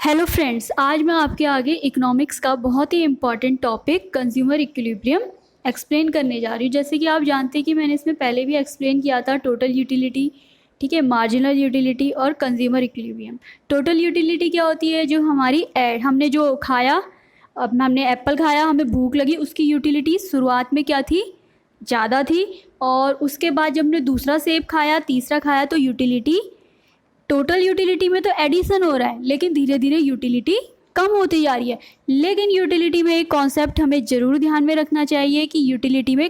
Hello friends, आज मैं आपके आगे इकोनॉमिक्स का बहुत ही important topic consumer equilibrium explain करने जा रही हूँ। जैसे कि आप जानते हैं कि मैंने इसमें पहले भी एक्सप्लेन किया था टोटल यूटिलिटी, ठीक है, मार्जिनल यूटिलिटी और कंज्यूमर इक्विलिब्रियम। टोटल यूटिलिटी क्या होती है? जो हमारी हमने जो खाया, अब हमने एप्पल खाया, हमें भूख लगी, उसकी यूटिलिटी शुरुआत में क्या थी? ज़्यादा थी। और उसके बाद जब हमने दूसरा सेब खाया, तीसरा खाया, तो यूटिलिटी, टोटल यूटिलिटी में तो एडिशन हो रहा है, लेकिन धीरे धीरे यूटिलिटी कम होती जा रही है। लेकिन यूटिलिटी में एक कॉन्सेप्ट हमें ज़रूर ध्यान में रखना चाहिए कि यूटिलिटी में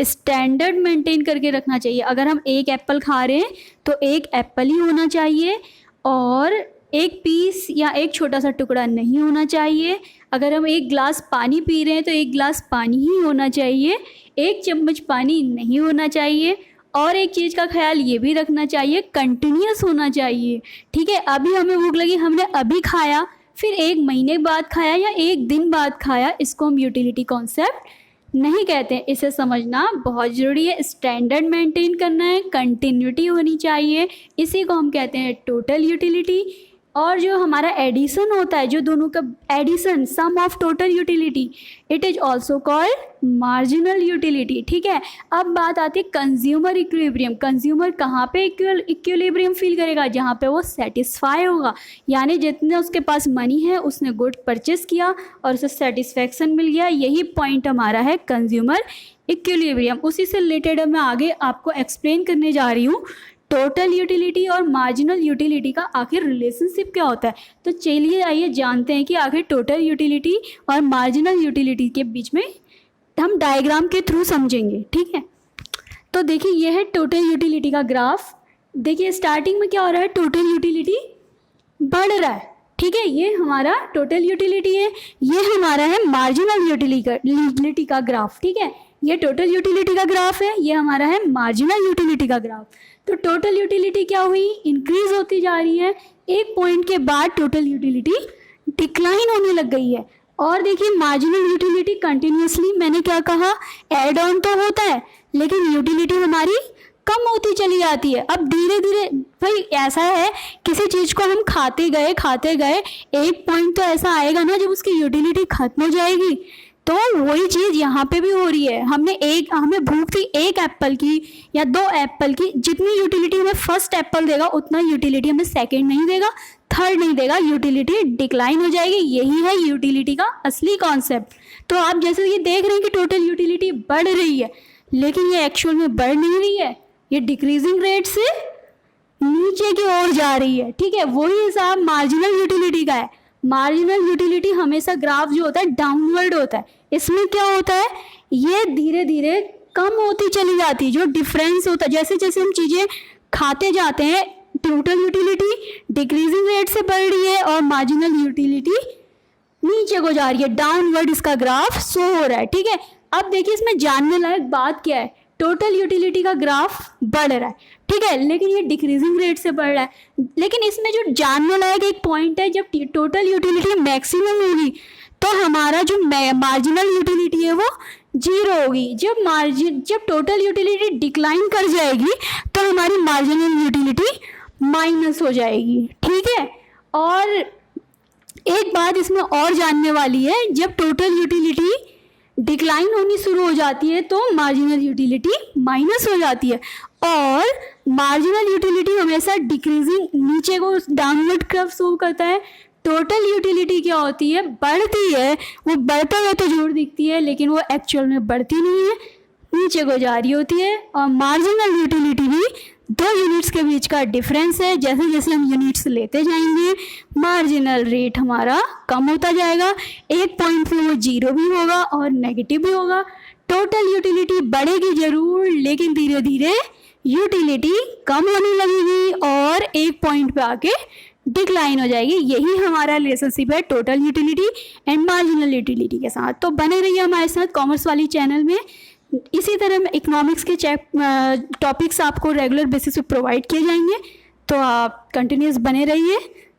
स्टैंडर्ड मेंटेन करके रखना चाहिए। अगर हम एक एप्पल खा रहे हैं तो एक एप्पल ही होना चाहिए और एक पीस या एक छोटा सा टुकड़ा नहीं होना चाहिए। अगर हम एक गिलास पानी पी रहे हैं तो एक गिलास पानी ही होना चाहिए, एक चम्मच पानी नहीं होना चाहिए। और एक चीज़ का ख्याल ये भी रखना चाहिए, कंटिन्यूस होना चाहिए। ठीक है, अभी हमें भूख लगी, हमने अभी खाया, फिर एक महीने बाद खाया या एक दिन बाद खाया, इसको हम यूटिलिटी कॉन्सेप्ट नहीं कहते हैं। इसे समझना बहुत ज़रूरी है। स्टैंडर्ड मेंटेन करना है, कंटिन्यूटी होनी चाहिए, इसी को हम कहते हैं टोटल यूटिलिटी। और जो हमारा एडिशन होता है, जो दोनों का addition, sum of total utility, it is also called marginal utility. ठीक है, अब बात आती है कंज्यूमर इक्विलिब्रियम। कंज्यूमर कहाँ पे इक्विलिब्रियम फील करेगा? जहाँ पे वो सेटिस्फाई होगा, यानी जितने उसके पास मनी है, उसने गुड परचेस किया और उसे सेटिस्फैक्शन मिल गया। यही पॉइंट हमारा है कंज्यूमर इक्विलिब्रियम। उसी से रिलेटेड मैं आगे आपको एक्सप्लेन करने जा रही हूँ टोटल यूटिलिटी और मार्जिनल यूटिलिटी का आखिर रिलेशनशिप क्या होता है। तो चलिए आइए जानते हैं कि आखिर टोटल यूटिलिटी और मार्जिनल यूटिलिटी के बीच में हम डायग्राम के थ्रू समझेंगे। ठीक है, तो देखिए ये है टोटल यूटिलिटी का ग्राफ। देखिए स्टार्टिंग में क्या हो रहा है? टोटल यूटिलिटी बढ़ रहा है। ठीक है, ये हमारा टोटल यूटिलिटी है, ये हमारा है मार्जिनल यूटिलिटी का ग्राफ। ठीक है, ये टोटल यूटिलिटी का ग्राफ है, ये हमारा है मार्जिनल यूटिलिटी का ग्राफ। तो टोटल यूटिलिटी क्या हुई? इंक्रीज होती जा रही है। एक पॉइंट के बाद टोटल यूटिलिटी डिक्लाइन होने लग गई है। और देखिए मार्जिनल यूटिलिटी कंटिन्यूसली, मैंने क्या कहा, एड ऑन तो होता है, लेकिन यूटिलिटी हमारी कम होती चली जाती है। अब धीरे धीरे भाई ऐसा है, किसी चीज़ को हम खाते गए, एक पॉइंट तो ऐसा आएगा ना जब उसकी यूटिलिटी खत्म हो जाएगी। तो वही चीज़ यहाँ पे भी हो रही है। हमें भूख थी एक एप्पल की या दो एप्पल की, जितनी यूटिलिटी हमें फर्स्ट एप्पल देगा उतना यूटिलिटी हमें सेकंड नहीं देगा, थर्ड नहीं देगा, यूटिलिटी डिक्लाइन हो जाएगी। यही है यूटिलिटी का असली कॉन्सेप्ट। तो आप जैसे ये देख रहे हैं कि टोटल यूटिलिटी बढ़ रही है, लेकिन ये एक्चुअल में बढ़ नहीं रही है, ये डिक्रीजिंग रेट से नीचे की ओर जा रही है। ठीक है, वही हिसाब मार्जिनल यूटिलिटी का है। मार्जिनल यूटिलिटी हमेशा ग्राफ जो होता है डाउनवर्ड होता है। इसमें क्या होता है? ये धीरे धीरे कम होती चली जाती है। जो डिफरेंस होता है, जैसे जैसे हम चीज़ें खाते जाते हैं, टोटल यूटिलिटी डिक्रीजिंग रेट से बढ़ रही है और मार्जिनल यूटिलिटी नीचे को जा रही है, डाउनवर्ड इसका ग्राफ शो हो रहा है। ठीक है, अब देखिए इसमें जानने लायक बात क्या है। टोटल यूटिलिटी का ग्राफ बढ़ रहा है, ठीक है, लेकिन ये डिक्रीजिंग रेट से बढ़ रहा है। लेकिन इसमें जो जानने लायक एक पॉइंट है, जब टोटल यूटिलिटी मैक्सिमम होगी तो हमारा जो मार्जिनल यूटिलिटी है वो जीरो होगी। जब टोटल यूटिलिटी डिक्लाइन कर जाएगी तो हमारी मार्जिनल यूटिलिटी माइनस हो जाएगी। ठीक है, और एक बात इसमें और जानने वाली है, जब टोटल यूटिलिटी डिक्लाइन होनी शुरू हो जाती है तो मार्जिनल यूटिलिटी माइनस हो जाती है। और मार्जिनल यूटिलिटी हमेशा डिक्रीजिंग, नीचे को डाउनवर्ड कर्व शो करता है। टोटल यूटिलिटी क्या होती है? बढ़ती है, वो बढ़ते हुए तो जरूर दिखती है, लेकिन वो एक्चुअल में बढ़ती नहीं है, नीचे को जा रही होती है। और मार्जिनल यूटिलिटी भी दो यूनिट्स के बीच का डिफरेंस है। जैसे जैसे हम यूनिट्स लेते जाएंगे, मार्जिनल रेट हमारा कम होता जाएगा। एक पॉइंट पे वो जीरो भी होगा और नेगेटिव भी होगा। टोटल यूटिलिटी बढ़ेगी जरूर, लेकिन धीरे धीरे यूटिलिटी कम होने लगेगी और एक पॉइंट पे आके डिक्लाइन हो जाएगी। यही हमारा रिलेशनशिप है total utility and marginal utility के साथ। तो बने रहिए हमारे साथ कॉमर्स वाली चैनल में। इसी तरह इकोनॉमिक्स के टॉपिक्स आपको रेगुलर बेसिस पे प्रोवाइड किए जाएंगे, तो आप कंटिन्यूस बने रहिए।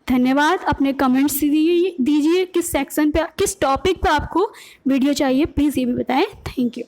धन्यवाद। अपने कमेंट्स दीजिए किस सेक्शन पे, किस टॉपिक पे आपको वीडियो चाहिए, प्लीज़ ये भी बताएं। Thank you.